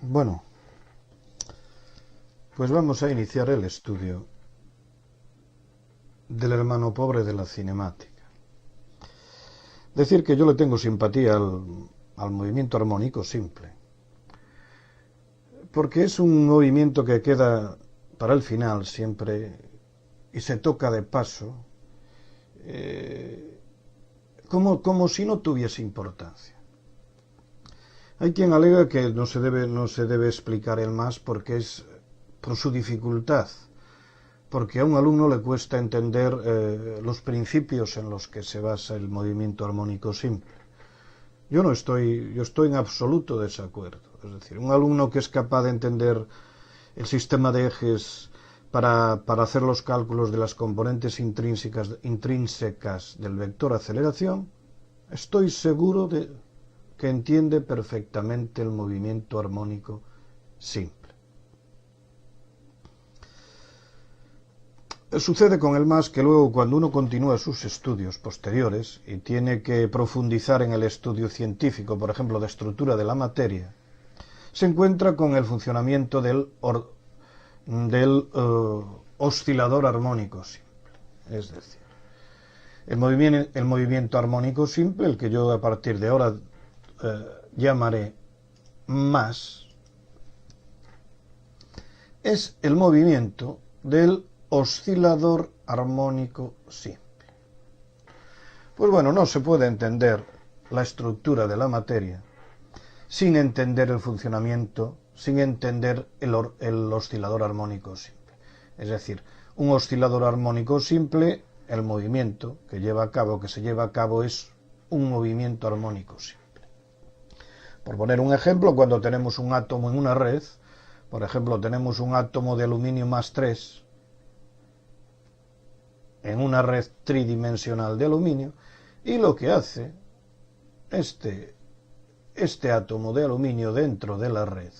Bueno, pues vamos a iniciar el estudio del hermano pobre de la cinemática. Decir que yo le tengo simpatía al movimiento armónico simple, porque es un movimiento que queda para el final siempre y se toca de paso, como si no tuviese importancia. Hay quien alega que no se debe explicar el más porque es por su dificultad, porque a un alumno le cuesta entender los principios en los que se basa el movimiento armónico simple. Yo estoy en absoluto desacuerdo. Es decir, un alumno que es capaz de entender el sistema de ejes para hacer los cálculos de las componentes intrínsecas del vector aceleración, estoy seguro de que entiende perfectamente el movimiento armónico simple. Sucede con el más que luego, cuando uno continúa sus estudios posteriores y tiene que profundizar en el estudio científico, por ejemplo, de estructura de la materia, se encuentra con el funcionamiento del oscilador armónico simple. Es decir, el movimiento armónico simple, el que yo a partir de ahora llamaré más, es el movimiento del oscilador armónico simple. Pues bueno, no se puede entender la estructura de la materia sin entender el funcionamiento, sin entender el oscilador armónico simple. Es decir, un oscilador armónico simple, el movimiento que se lleva a cabo es un movimiento armónico simple. Por poner un ejemplo, cuando tenemos un átomo en una red, por ejemplo, tenemos un átomo de aluminio más 3 en una red tridimensional de aluminio, y lo que hace este átomo de aluminio dentro de la red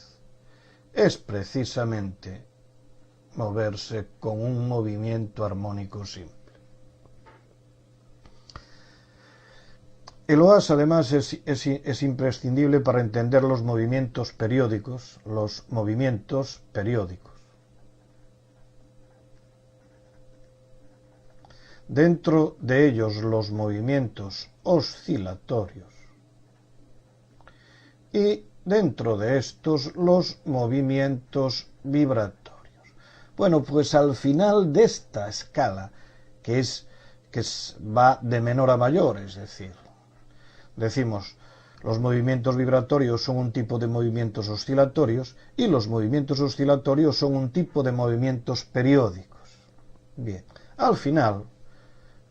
es precisamente moverse con un movimiento armónico simple. El OAS además es imprescindible para entender los movimientos periódicos, Dentro de ellos los movimientos oscilatorios y dentro de estos los movimientos vibratorios. Bueno, pues al final de esta escala, que va de menor a mayor, es decir, decimos, los movimientos vibratorios son un tipo de movimientos oscilatorios y los movimientos oscilatorios son un tipo de movimientos periódicos. Bien, al final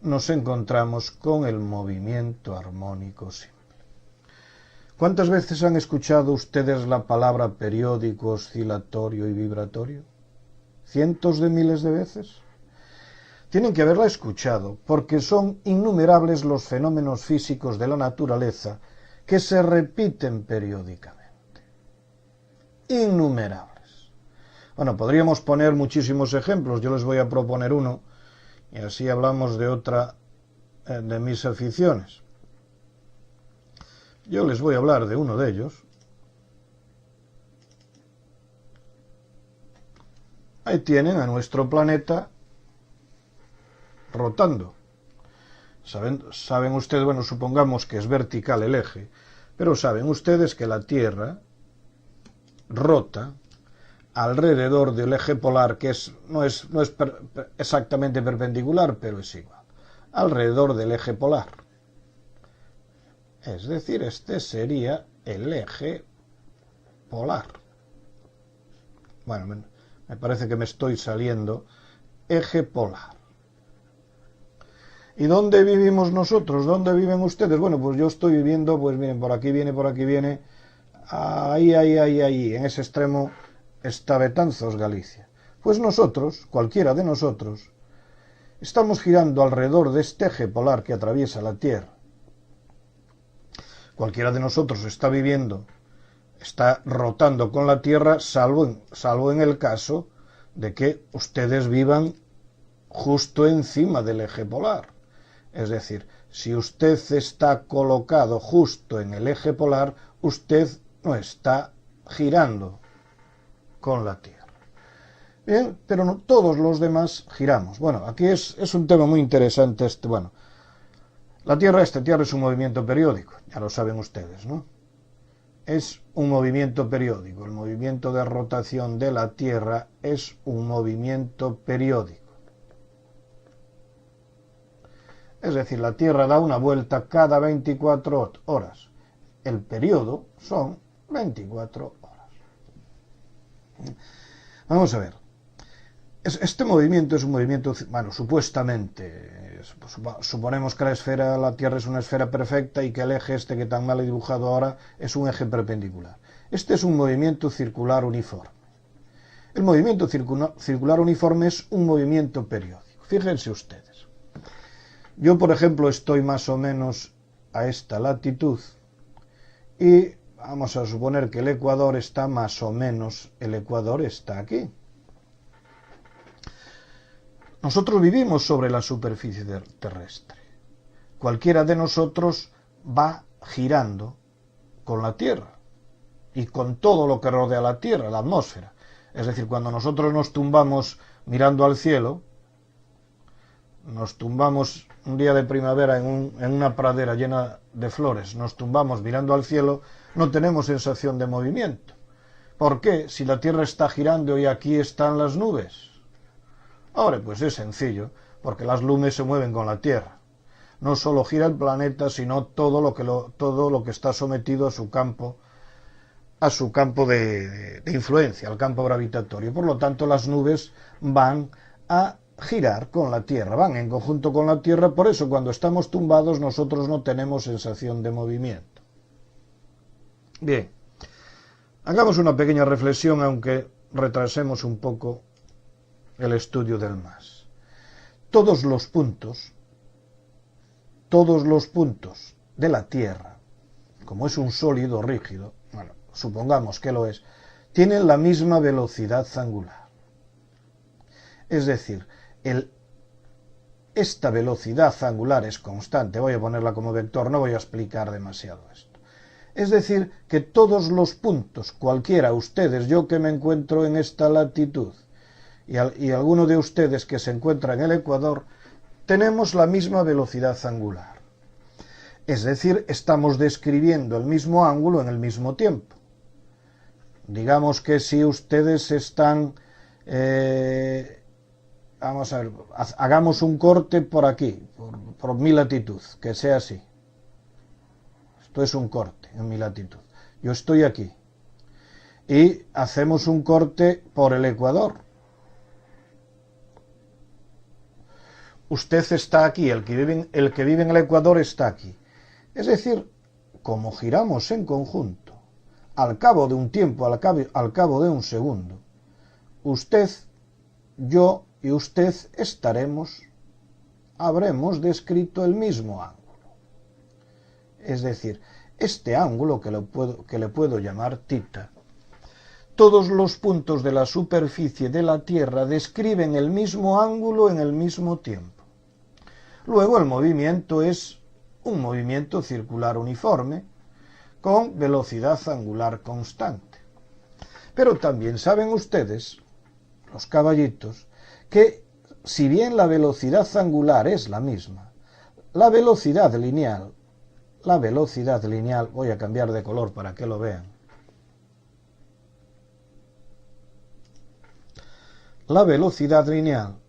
nos encontramos con el movimiento armónico simple. ¿Cuántas veces han escuchado ustedes la palabra periódico, oscilatorio y vibratorio? ¿Cientos de miles de veces? Tienen que haberla escuchado, porque son innumerables los fenómenos físicos de la naturaleza que se repiten periódicamente. Innumerables. Bueno, podríamos poner muchísimos ejemplos, yo les voy a proponer uno, y así hablamos de otra de mis aficiones. Yo les voy a hablar de uno de ellos. Ahí tienen a nuestro planeta rotando. Saben ustedes, bueno, supongamos que es vertical el eje, pero saben ustedes que la Tierra rota alrededor del eje polar, que no es exactamente perpendicular, pero es igual, alrededor del eje polar. Es decir, este sería el eje polar. Bueno, me parece que me estoy saliendo. Eje polar. ¿Y dónde vivimos nosotros? ¿Dónde viven ustedes? Bueno, pues yo estoy viviendo, pues miren, por aquí viene, ahí, en ese extremo está Betanzos, Galicia. Pues nosotros, cualquiera de nosotros, estamos girando alrededor de este eje polar que atraviesa la Tierra. Cualquiera de nosotros está rotando con la Tierra, salvo en el caso de que ustedes vivan justo encima del eje polar. Es decir, si usted está colocado justo en el eje polar, usted no está girando con la Tierra. Bien, pero no, todos los demás giramos. Bueno, aquí es un tema muy interesante este. Bueno, la Tierra es un movimiento periódico, ya lo saben ustedes, ¿no? Es un movimiento periódico. El movimiento de rotación de la Tierra es un movimiento periódico. Es decir, la Tierra da una vuelta cada 24 horas. El periodo son 24 horas. Vamos a ver. Este movimiento es un movimiento, bueno, supuestamente, suponemos que la Tierra es una esfera perfecta y que el eje este que tan mal he dibujado ahora es un eje perpendicular. Este es un movimiento circular uniforme. El movimiento circular uniforme es un movimiento periódico. Fíjense ustedes. Yo, por ejemplo, estoy más o menos a esta latitud y vamos a suponer que el ecuador está más o menos, el ecuador está aquí. Nosotros vivimos sobre la superficie terrestre. Cualquiera de nosotros va girando con la Tierra y con todo lo que rodea la Tierra, la atmósfera. Es decir, cuando nosotros nos tumbamos mirando al cielo, nos tumbamos un día de primavera en una pradera llena de flores, nos tumbamos mirando al cielo, no tenemos sensación de movimiento. ¿Por qué? Si la Tierra está girando y aquí están las nubes. Ahora, pues es sencillo, porque las nubes se mueven con la Tierra. No solo gira el planeta, sino todo lo que está sometido a su campo de influencia, al campo gravitatorio. Por lo tanto, las nubes van a girar con la Tierra, van en conjunto con la Tierra. Por eso, cuando estamos tumbados, nosotros no tenemos sensación de movimiento. Bien, hagamos una pequeña reflexión, aunque retrasemos un poco el estudio del más. Todos los puntos de la Tierra, como es un sólido rígido, bueno, supongamos que lo es, tienen la misma velocidad angular. Es decir, esta velocidad angular es constante. Voy a ponerla como vector, no voy a explicar demasiado esto. Es decir, que todos los puntos, cualquiera, ustedes, yo que me encuentro en esta latitud, y alguno de ustedes que se encuentra en el ecuador, tenemos la misma velocidad angular. Es decir, estamos describiendo el mismo ángulo en el mismo tiempo. Digamos que si ustedes están... vamos a ver, hagamos un corte por aquí, por mi latitud, que sea así. Esto es un corte en mi latitud. Yo estoy aquí. Y hacemos un corte por el ecuador. Usted está aquí, el que vive en el ecuador está aquí. Es decir, como giramos en conjunto, al cabo de un tiempo, al cabo de un segundo, usted, yo y usted habremos descrito el mismo ángulo. Es decir, este ángulo que le puedo llamar tita, todos los puntos de la superficie de la Tierra describen el mismo ángulo en el mismo tiempo. Luego el movimiento es un movimiento circular uniforme con velocidad angular constante. Pero también saben ustedes, los caballitos, que si bien la velocidad angular es la misma, la velocidad lineal, voy a cambiar de color para que lo vean, la velocidad lineal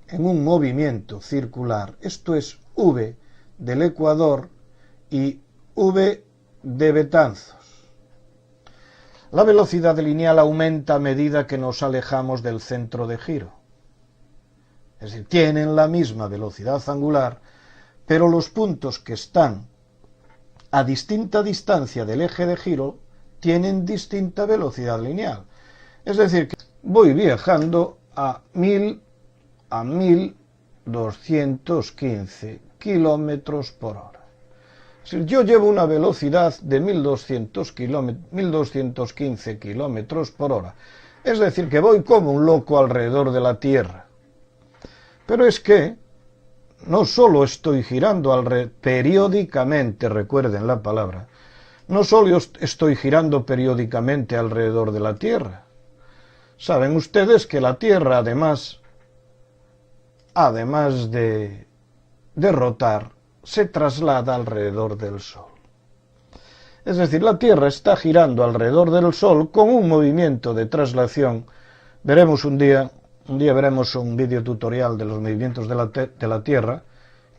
en un movimiento circular, esto es V del ecuador y V de Betanzos. La velocidad lineal aumenta a medida que nos alejamos del centro de giro. Es decir, tienen la misma velocidad angular, pero los puntos que están a distinta distancia del eje de giro tienen distinta velocidad lineal. Es decir, que voy viajando a 1215 kilómetros por hora. Es decir, yo llevo una velocidad de 1215 kilómetros por hora. Es decir, que voy como un loco alrededor de la Tierra. Pero es que no solo estoy girando periódicamente, recuerden la palabra, no solo estoy girando periódicamente alrededor de la Tierra. Saben ustedes que la Tierra, además de rotar, se traslada alrededor del Sol. Es decir, la Tierra está girando alrededor del Sol con un movimiento de traslación. Veremos un día veremos un vídeo tutorial de los movimientos de la Tierra,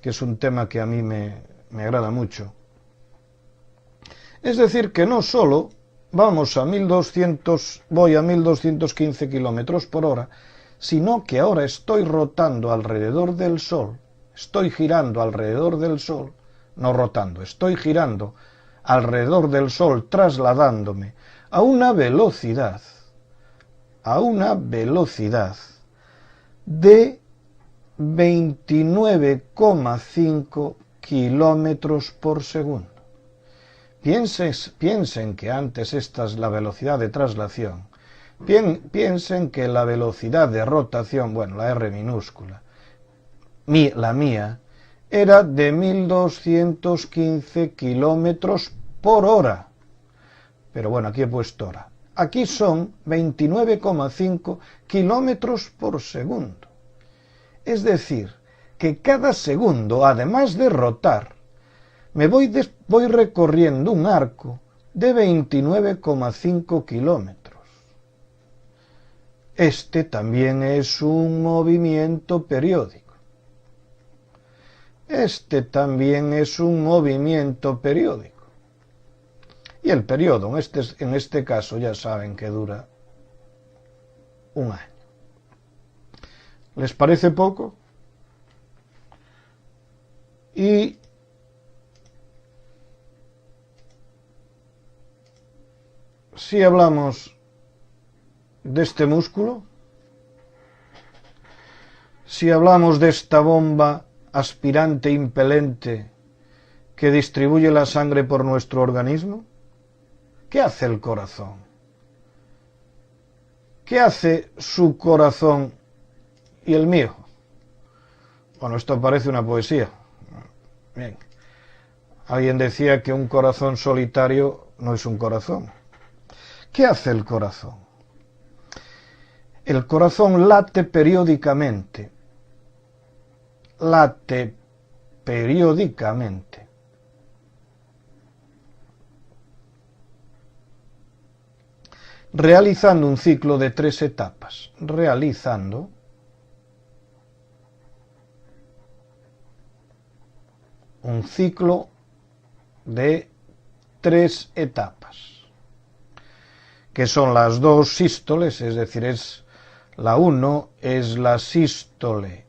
que es un tema que a mí me agrada mucho. Es decir, que no solo voy a 1215 kilómetros por hora, sino que ahora estoy rotando alrededor del Sol, estoy girando alrededor del Sol, no rotando, estoy girando alrededor del Sol, trasladándome a una velocidad de 29,5 kilómetros por segundo. Piensen que antes esta es la velocidad de traslación. Piensen que la velocidad de rotación, bueno, la R minúscula, la mía, era de 1215 kilómetros por hora. Pero bueno, aquí he puesto hora. Aquí son 29,5 kilómetros por segundo. Es decir, que cada segundo, además de rotar, me voy recorriendo un arco de 29,5 kilómetros. Este también es un movimiento periódico. Y el periodo, en este caso, ya saben que dura un año. ¿Les parece poco? Y si hablamos de este músculo, si hablamos de esta bomba aspirante impelente que distribuye la sangre por nuestro organismo, ¿qué hace el corazón? ¿Qué hace su corazón y el mío? Bueno, esto parece una poesía. Bien. Alguien decía que un corazón solitario no es un corazón. ¿Qué hace el corazón? El corazón late periódicamente. Realizando un ciclo de 3 etapas. Realizando un ciclo de 3 etapas, que son las 2 sístoles, es decir, la 1 es la sístole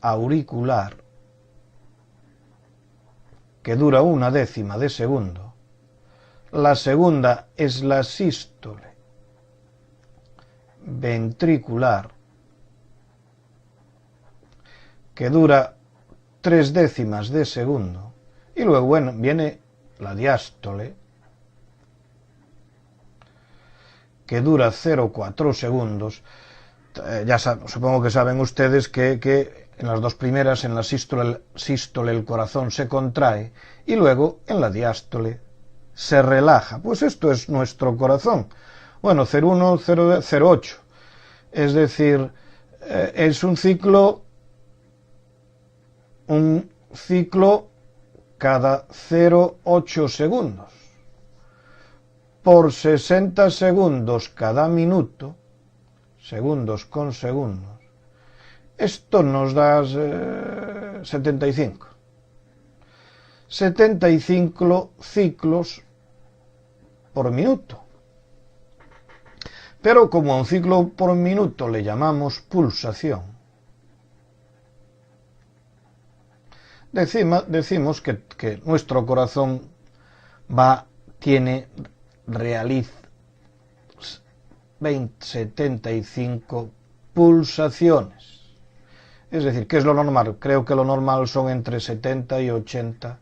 auricular, que dura 1/10 de segundo. La segunda es la sístole ventricular, que dura 0,3 de segundo. Y luego, bueno, viene la diástole, que dura 0,4 segundos. Supongo que saben ustedes que en las 2 primeras, en la sístole el corazón se contrae y luego en la diástole se relaja. Pues esto es nuestro corazón. Bueno, 0,1, 0,8. Es decir, es un ciclo cada 0,8 segundos. Por 60 segundos cada minuto, segundos con segundos, esto nos da 75 ciclos por minuto. Pero como a un ciclo por minuto le llamamos pulsación, decimos que nuestro corazón realiza 75 pulsaciones. Es decir, ¿qué es lo normal? Creo que lo normal son entre 70 y 80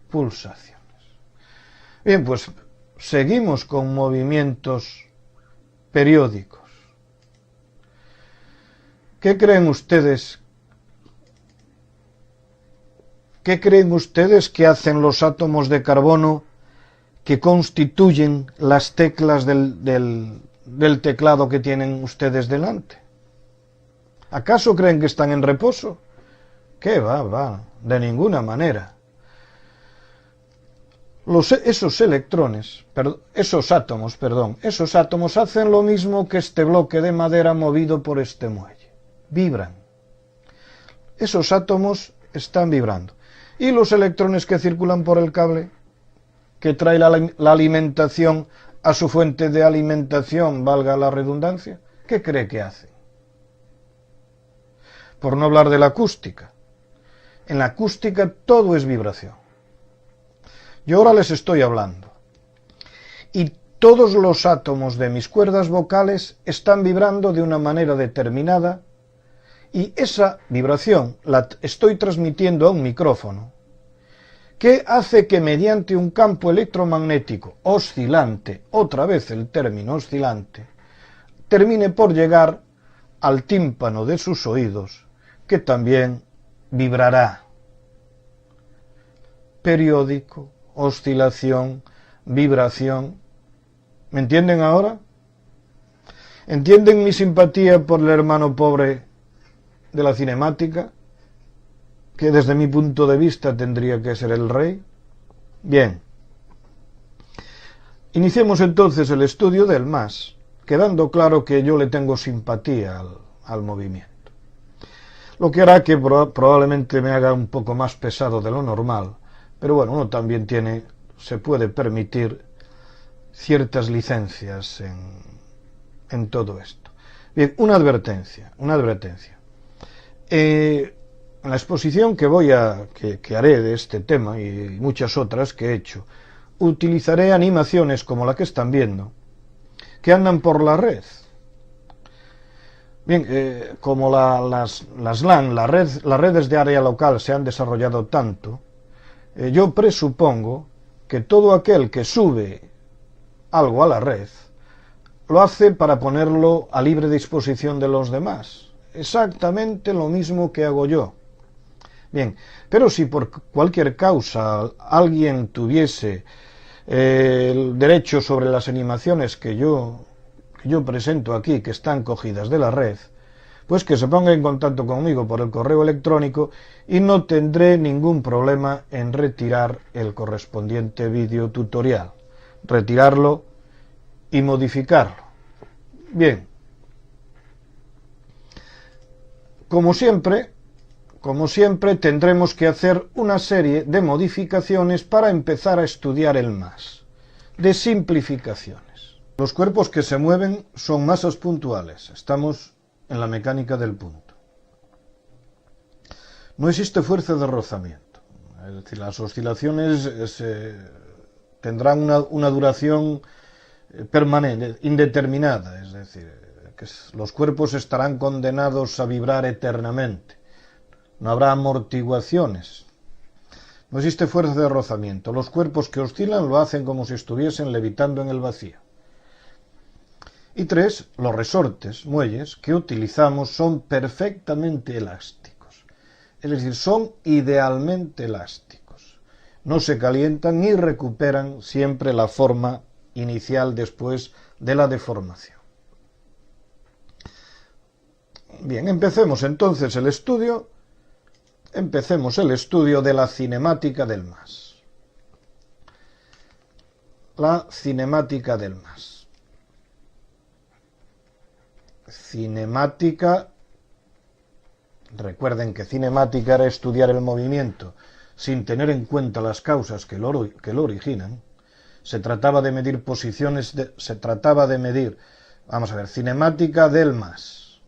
pulsaciones. Bien, pues seguimos con movimientos periódicos. ¿Qué creen ustedes ¿qué creen ustedes que hacen los átomos de carbono que constituyen las teclas del teclado que tienen ustedes delante? ¿Acaso creen que están en reposo? ¿Qué va? De ninguna manera. Esos átomos hacen lo mismo que este bloque de madera movido por este muelle. Vibran. Esos átomos están vibrando. ¿Y los electrones que circulan por el cable, que trae la alimentación a su fuente de alimentación, valga la redundancia? ¿Qué cree que hacen? Por no hablar de la acústica. En la acústica todo es vibración. Yo ahora les estoy hablando. Y todos los átomos de mis cuerdas vocales están vibrando de una manera determinada y esa vibración la estoy transmitiendo a un micrófono que hace que mediante un campo electromagnético oscilante, otra vez el término oscilante, termine por llegar al tímpano de sus oídos, que también vibrará. Periódico, oscilación, vibración. ¿Me entienden ahora? ¿Entienden mi simpatía por el hermano pobre de la cinemática, que desde mi punto de vista tendría que ser el rey? Bien. Iniciemos entonces el estudio del más, quedando claro que yo le tengo simpatía al movimiento. Lo que hará que probablemente me haga un poco más pesado de lo normal, pero bueno, uno también se puede permitir ciertas licencias en todo esto. Bien, una advertencia. En la exposición que haré de este tema y muchas otras que he hecho, utilizaré animaciones como la que están viendo, que andan por la red. Bien, como las LAN, las redes de área local se han desarrollado tanto, yo presupongo que todo aquel que sube algo a la red lo hace para ponerlo a libre disposición de los demás. Exactamente lo mismo que hago yo. Bien, pero si por cualquier causa alguien tuviese el derecho sobre las animaciones que yo presento aquí, que están cogidas de la red, pues que se ponga en contacto conmigo por el correo electrónico y no tendré ningún problema en retirar el correspondiente vídeo tutorial, retirarlo y modificarlo. Bien, como siempre tendremos que hacer una serie de modificaciones para empezar a estudiar el más, de simplificaciones. Los cuerpos que se mueven son masas puntuales, estamos en la mecánica del punto. No existe fuerza de rozamiento, es decir, las oscilaciones tendrán una duración permanente, indeterminada, es decir, que los cuerpos estarán condenados a vibrar eternamente, no habrá amortiguaciones, no existe fuerza de rozamiento, los cuerpos que oscilan lo hacen como si estuviesen levitando en el vacío. Y 3, los resortes, muelles, que utilizamos son perfectamente elásticos. Es decir, son idealmente elásticos. No se calientan ni recuperan siempre la forma inicial después de la deformación. Bien, empecemos entonces el estudio. Empecemos el estudio de la cinemática del más. La cinemática del más. Cinemática, recuerden que cinemática era estudiar el movimiento sin tener en cuenta las causas que lo originan. Se trataba de medir vamos a ver, cinemática del más.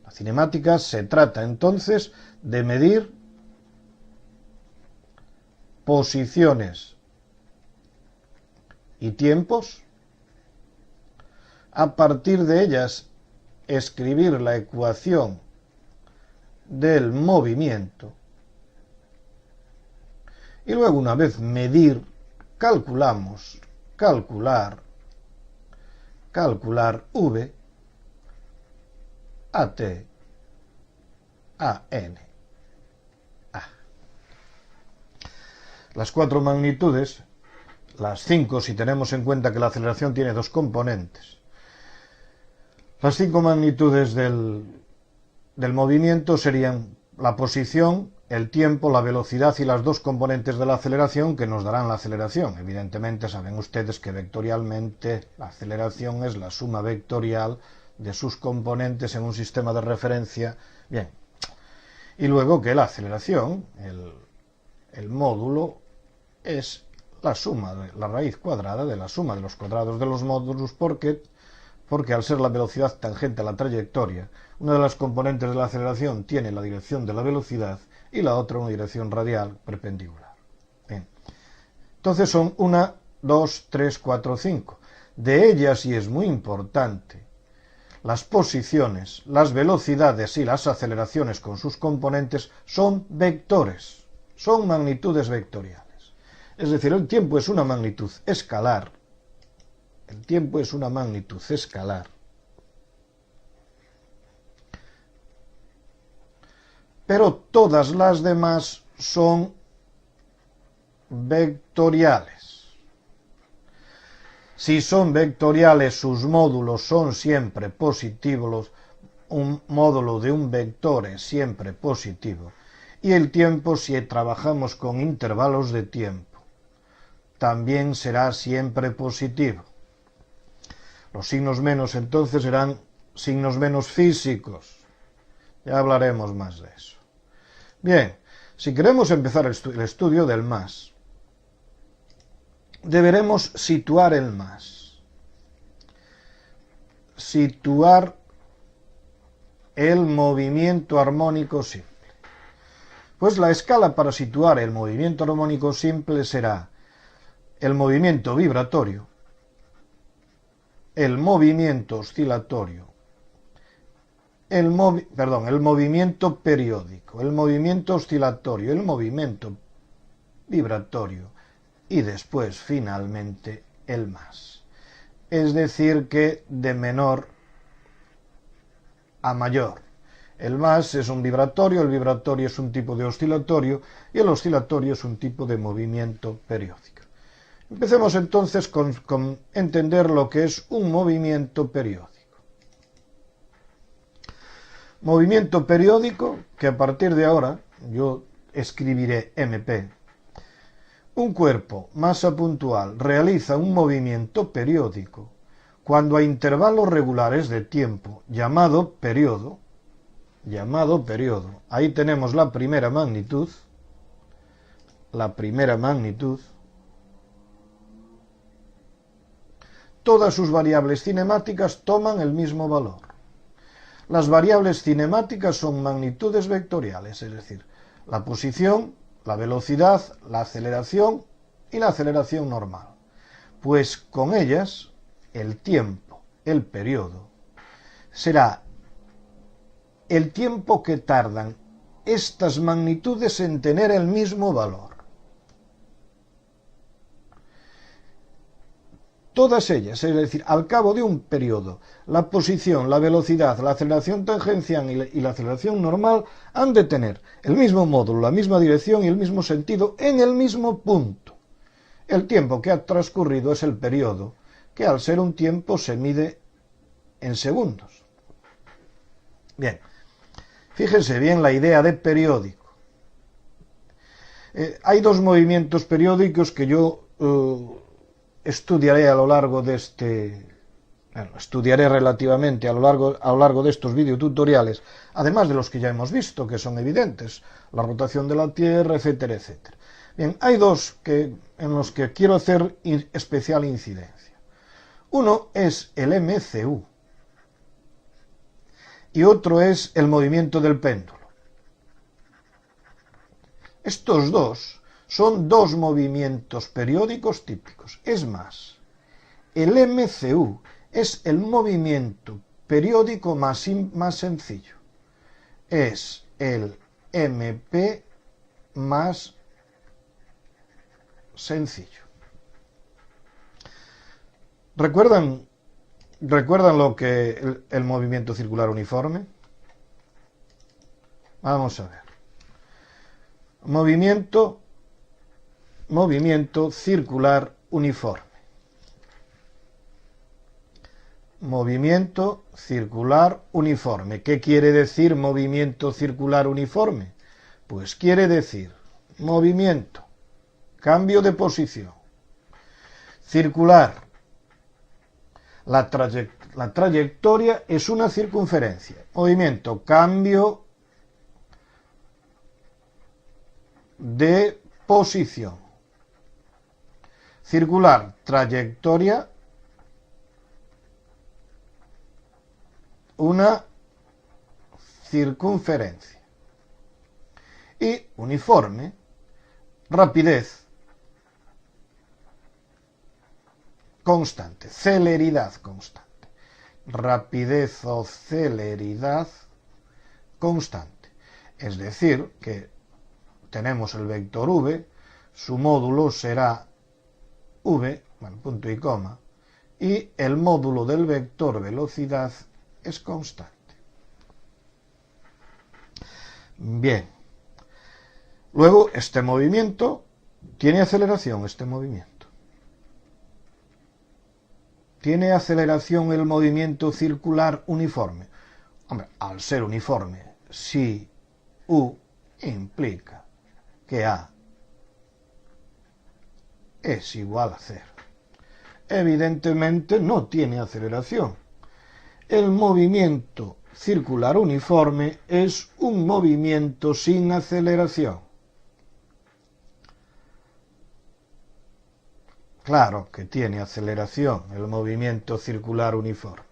La cinemática se trata entonces de medir posiciones y tiempos, a partir de ellas escribir la ecuación del movimiento y luego, una vez medir, calcular V a T a N A. las 4 magnitudes, las 5 si tenemos en cuenta que la aceleración tiene 2 componentes, las 5 magnitudes del movimiento serían la posición, el tiempo, la velocidad y las 2 componentes de la aceleración que nos darán la aceleración. Evidentemente saben ustedes que vectorialmente la aceleración es la suma vectorial de sus componentes en un sistema de referencia. Bien, y luego que la aceleración, el módulo, es la suma, la raíz cuadrada de la suma de los cuadrados de los módulos, porque al ser la velocidad tangente a la trayectoria, una de las componentes de la aceleración tiene la dirección de la velocidad y la otra una dirección radial perpendicular. Bien. Entonces son 1, 2, 3, 4, 5. De ellas, y es muy importante, las posiciones, las velocidades y las aceleraciones con sus componentes son vectores, son magnitudes vectoriales. Es decir, el tiempo es una magnitud escalar. El tiempo es una magnitud escalar. Pero todas las demás son vectoriales. Si son vectoriales, sus módulos son siempre positivos. Un módulo de un vector es siempre positivo. Y el tiempo, si trabajamos con intervalos de tiempo, también será siempre positivo. Los signos menos entonces serán signos menos físicos. Ya hablaremos más de eso. Bien, si queremos empezar el estudio del más, deberemos situar el más. Situar el movimiento armónico simple. Pues la escala para situar el movimiento armónico simple será el movimiento vibratorio, el movimiento oscilatorio, el movimiento periódico, el movimiento oscilatorio, el movimiento vibratorio y después, finalmente, el más. Es decir, que de menor a mayor. El más es un vibratorio, el vibratorio es un tipo de oscilatorio y el oscilatorio es un tipo de movimiento periódico. Empecemos entonces con entender lo que es un movimiento periódico. Movimiento periódico, que a partir de ahora yo escribiré MP. Un cuerpo, masa puntual, realiza un movimiento periódico cuando a intervalos regulares de tiempo, llamado periodo, ahí tenemos la primera magnitud, todas sus variables cinemáticas toman el mismo valor. Las variables cinemáticas son magnitudes vectoriales, es decir, la posición, la velocidad, la aceleración y la aceleración normal. Pues con ellas, el tiempo, el periodo, será el tiempo que tardan estas magnitudes en tener el mismo valor. Todas ellas, es decir, al cabo de un periodo, la posición, la velocidad, la aceleración tangencial y la aceleración normal han de tener el mismo módulo, la misma dirección y el mismo sentido en el mismo punto. El tiempo que ha transcurrido es el periodo, que al ser un tiempo se mide en segundos. Bien, fíjense bien la idea de periódico. Hay 2 movimientos periódicos que yo estudiaré a lo largo de estudiaré relativamente a lo largo de estos videotutoriales, además de los que ya hemos visto, que son evidentes, la rotación de la Tierra, etcétera, etcétera. Bien, hay 2 en los que quiero hacer especial incidencia. Uno es el MCU y otro es el movimiento del péndulo. Estos 2 son 2 movimientos periódicos típicos. Es más, el MCU es el movimiento periódico más sencillo. Es el MP más sencillo. ¿Recuerdan lo que el movimiento circular uniforme? Vamos a ver. Movimiento movimiento circular uniforme. Movimiento circular uniforme. ¿Qué quiere decir movimiento circular uniforme? Pues quiere decir movimiento, cambio de posición, circular. La trayectoria es una circunferencia. Movimiento, cambio de posición. Circular, trayectoria, una circunferencia. Y uniforme, rapidez constante, celeridad constante. Rapidez o celeridad constante. Es decir, que tenemos el vector v, su módulo será v, bueno, punto y coma, y el módulo del vector velocidad es constante. Bien. Luego, este movimiento tiene aceleración, este movimiento. ¿Tiene aceleración el movimiento circular uniforme? Hombre, al ser uniforme, si U implica que A es igual a 0. Evidentemente no tiene aceleración. El movimiento circular uniforme es un movimiento sin aceleración. Claro que tiene aceleración el movimiento circular uniforme.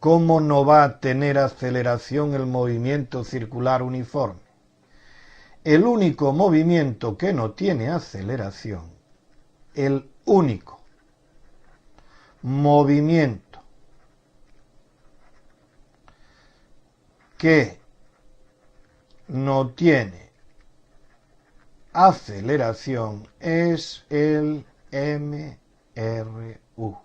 ¿Cómo no va a tener aceleración el movimiento circular uniforme? El único movimiento que no tiene aceleración, el único movimiento que no tiene aceleración es el MRU.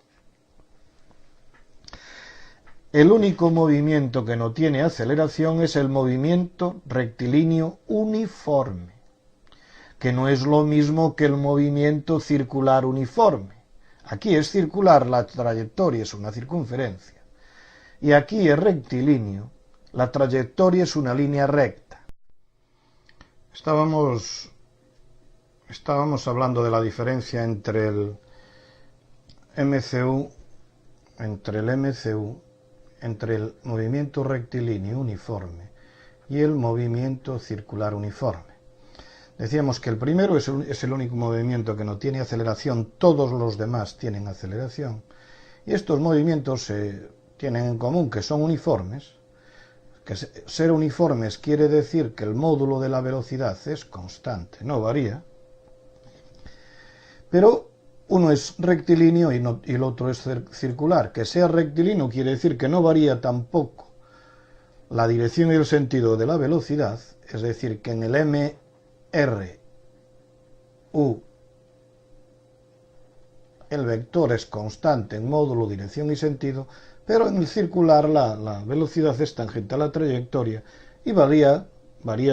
El único movimiento que no tiene aceleración es el movimiento rectilíneo uniforme, que no es lo mismo que el movimiento circular uniforme. Aquí es circular, la trayectoria es una circunferencia, y aquí es rectilíneo, la trayectoria es una línea recta. Estábamos hablando de la diferencia entre el MCU, entre el movimiento rectilíneo uniforme y el movimiento circular uniforme. Decíamos que el primero es el único movimiento que no tiene aceleración, todos los demás tienen aceleración, y estos movimientos tienen en común que son uniformes. Que ser uniformes quiere decir que el módulo de la velocidad es constante, no varía, pero uno es rectilíneo y el otro es circular. Que sea rectilíneo quiere decir que no varía tampoco la dirección y el sentido de la velocidad, es decir, que en el MRU el vector es constante en módulo, dirección y sentido, pero en el circular la velocidad es tangente a la trayectoria y varía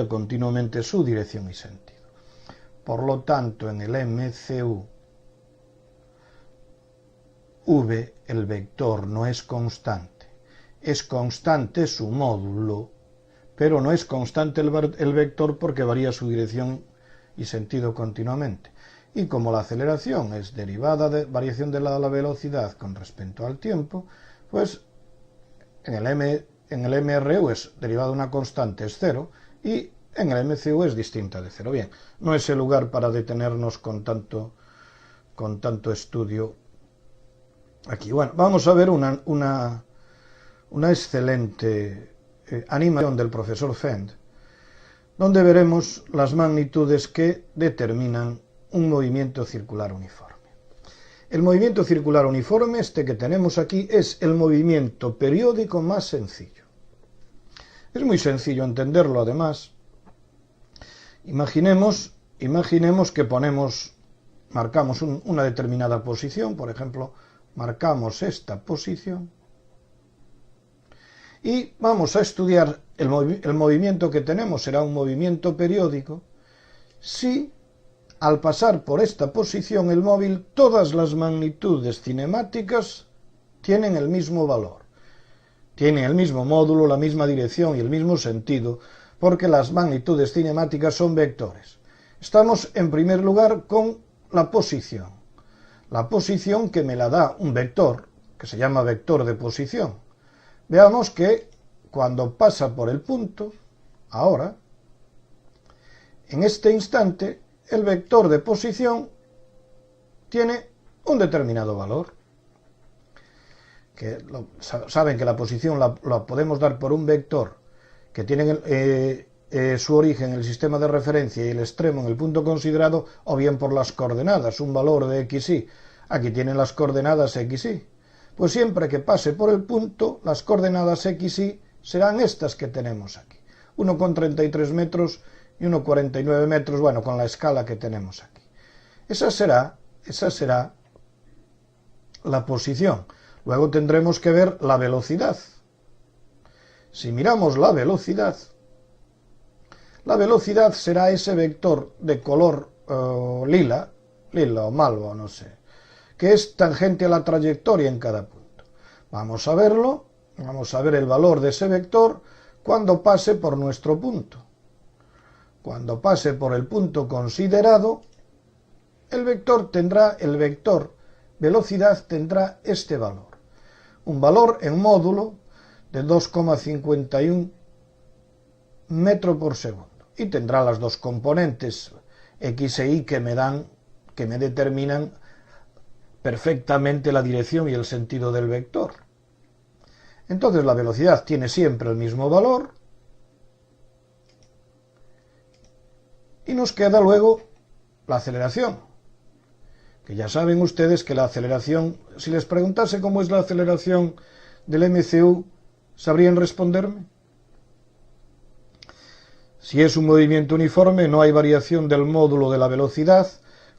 continuamente su dirección y sentido. Por lo tanto, en el MCU, V, el vector no es constante. Es constante su módulo, pero no es constante el vector porque varía su dirección y sentido continuamente. Y como la aceleración es derivada de variación de la velocidad con respecto al tiempo, pues en el MRU es derivada de una constante, es 0, y en el MCU es distinta de 0. Bien, no es el lugar para detenernos con tanto estudio aquí. Bueno, vamos a ver una excelente animación del profesor Fend, donde veremos las magnitudes que determinan un movimiento circular uniforme. El movimiento circular uniforme, este que tenemos aquí, es el movimiento periódico más sencillo. Es muy sencillo entenderlo, además. Imaginemos que marcamos una determinada posición, por ejemplo, marcamos esta posición, y vamos a estudiar el movimiento que tenemos, será un movimiento periódico, si al pasar por esta posición el móvil, todas las magnitudes cinemáticas tienen el mismo valor, tienen el mismo módulo, la misma dirección y el mismo sentido, porque las magnitudes cinemáticas son vectores. Estamos en primer lugar con la posición que me la da un vector, que se llama vector de posición. Veamos que cuando pasa por el punto, ahora, en este instante, el vector de posición tiene un determinado valor. Saben que la posición la podemos dar por un vector que tiene su origen en el sistema de referencia y el extremo en el punto considerado, o bien por las coordenadas, un valor de x, y. Aquí tienen las coordenadas x, y. Pues siempre que pase por el punto, las coordenadas x, y serán estas que tenemos aquí. 1,33 metros y 1,49 metros, bueno, con la escala que tenemos aquí. Esa será la posición. Luego tendremos que ver la velocidad. Si miramos la velocidad será ese vector de color lila o malva, no sé, que es tangente a la trayectoria en cada punto. Vamos a verlo, vamos a ver el valor de ese vector cuando pase por nuestro punto. Cuando pase por el punto considerado, el vector velocidad tendrá este valor. Un valor en módulo de 2,51 metros por segundo. Y tendrá las dos componentes x e y que me determinan perfectamente la dirección y el sentido del vector. Entonces la velocidad tiene siempre el mismo valor. Y nos queda luego la aceleración. Que ya saben ustedes que la aceleración, si les preguntase cómo es la aceleración del MCU, ¿sabrían responderme? Si es un movimiento uniforme, no hay variación del módulo de la velocidad.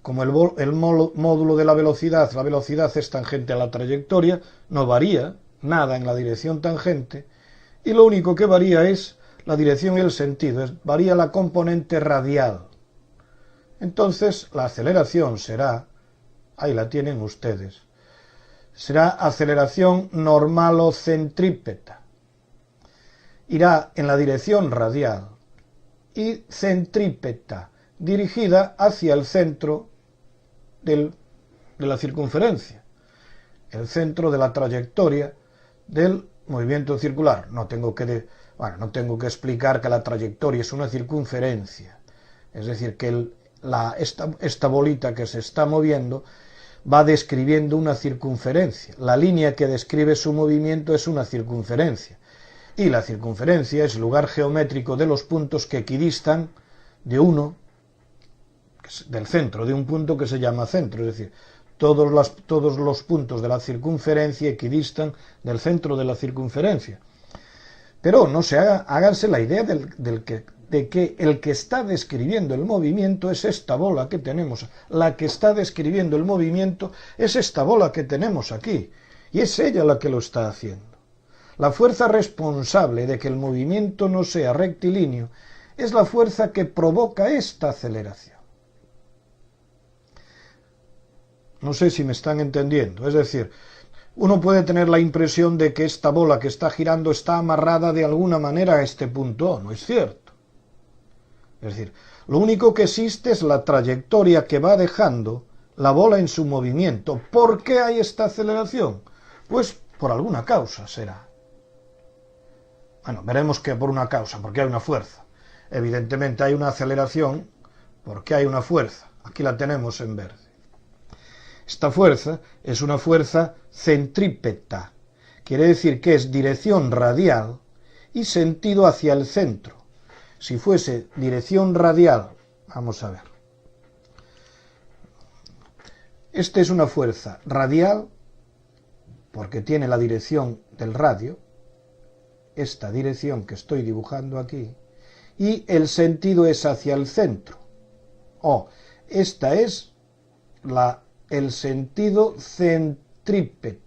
Como el módulo de la velocidad es tangente a la trayectoria, no varía nada en la dirección tangente, y lo único que varía es la dirección y el sentido, varía la componente radial. Entonces, la aceleración será, ahí la tienen ustedes, será aceleración normal o centrípeta. Irá en la dirección radial y centrípeta, dirigida hacia el centro de la circunferencia, el centro de la trayectoria del movimiento circular. No tengo que explicar que la trayectoria es una circunferencia, es decir, que esta bolita que se está moviendo va describiendo una circunferencia. La línea que describe su movimiento es una circunferencia. Y la circunferencia es el lugar geométrico de los puntos que equidistan del centro, de un punto que se llama centro. Es decir, todos los puntos de la circunferencia equidistan del centro de la circunferencia. Pero no se háganse la idea de que el que está describiendo el movimiento es esta bola que tenemos. La que está describiendo el movimiento es esta bola que tenemos aquí. Y es ella la que lo está haciendo. La fuerza responsable de que el movimiento no sea rectilíneo es la fuerza que provoca esta aceleración. No sé si me están entendiendo. Es decir, uno puede tener la impresión de que esta bola que está girando está amarrada de alguna manera a este punto. No es cierto. Es decir, lo único que existe es la trayectoria que va dejando la bola en su movimiento. ¿Por qué hay esta aceleración? Pues por alguna causa será. Bueno, veremos que por una causa, porque hay una fuerza. Evidentemente hay una aceleración porque hay una fuerza. Aquí la tenemos en verde. Esta fuerza es una fuerza centrípeta. Quiere decir que es dirección radial y sentido hacia el centro. Si fuese dirección radial, vamos a ver. Esta es una fuerza radial porque tiene la dirección del radio, esta dirección que estoy dibujando aquí, y el sentido es hacia el centro. Esta es el sentido centrípeta,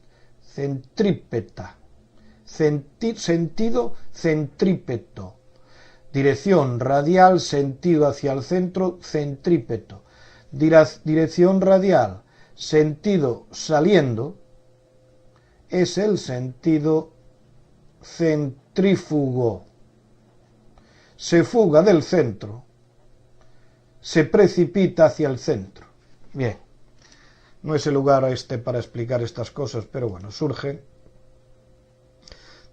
sentido centrípeto. Dirección radial, sentido hacia el centro, centrípeto. Dirección radial, sentido saliendo, es el sentido centrífugo. Se fuga del centro, se precipita hacia el centro. Bien, no es el lugar para explicar estas cosas, pero bueno, surgen.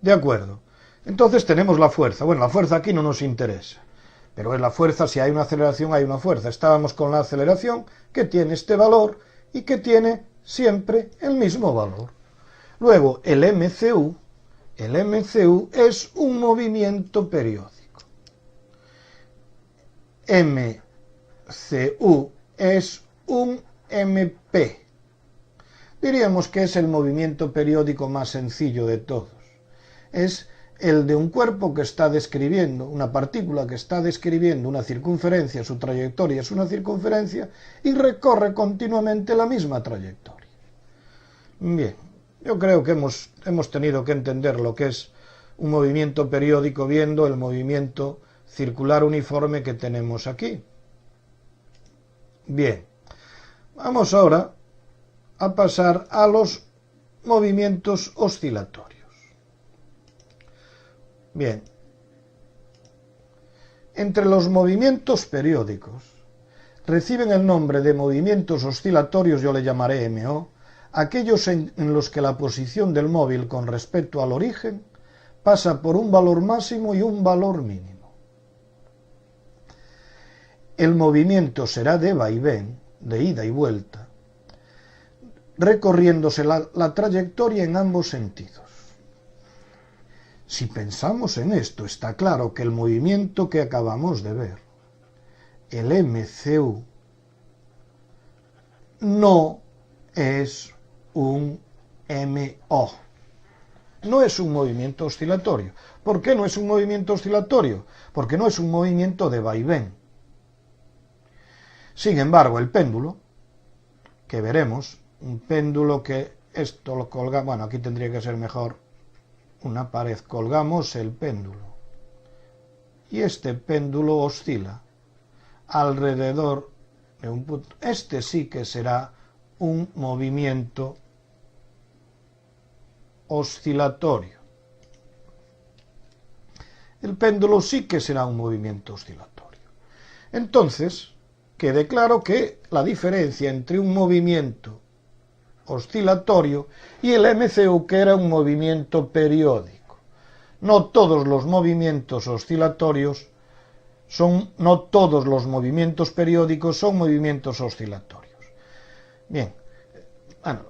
De acuerdo. Entonces tenemos la fuerza. Bueno, la fuerza aquí no nos interesa, pero es la fuerza, si hay una aceleración, hay una fuerza. Estábamos con la aceleración, que tiene este valor y que tiene siempre el mismo valor. Luego, el MCU es un movimiento periódico. MCU es un MP. Diríamos que es el movimiento periódico más sencillo de todos. Es el de un cuerpo que está describiendo, una partícula que está describiendo una circunferencia, su trayectoria es una circunferencia, y recorre continuamente la misma trayectoria. Bien, yo creo que hemos tenido que entender lo que es un movimiento periódico viendo el movimiento circular uniforme que tenemos aquí. Bien, vamos ahora a pasar a los movimientos oscilatorios. Bien, entre los movimientos periódicos reciben el nombre de movimientos oscilatorios, yo le llamaré MO, aquellos en los que la posición del móvil con respecto al origen pasa por un valor máximo y un valor mínimo. El movimiento será de vaivén, de ida y vuelta, recorriéndose la trayectoria en ambos sentidos. Si pensamos en esto, está claro que el movimiento que acabamos de ver, el MCU, no es un MO. No es un movimiento oscilatorio. ¿Por qué no es un movimiento oscilatorio? Porque no es un movimiento de vaivén. Sin embargo, el péndulo, que veremos, un péndulo que esto lo colga, bueno, aquí tendría que ser mejor una pared, colgamos el péndulo y este péndulo oscila alrededor de un punto. Este sí que será un movimiento oscilatorio. El péndulo sí que será un movimiento oscilatorio. Entonces, quede claro que la diferencia entre un movimiento oscilatorio y el MCU, que era un movimiento periódico. No todos los movimientos oscilatorios no todos los movimientos periódicos son movimientos oscilatorios. Bien, bueno,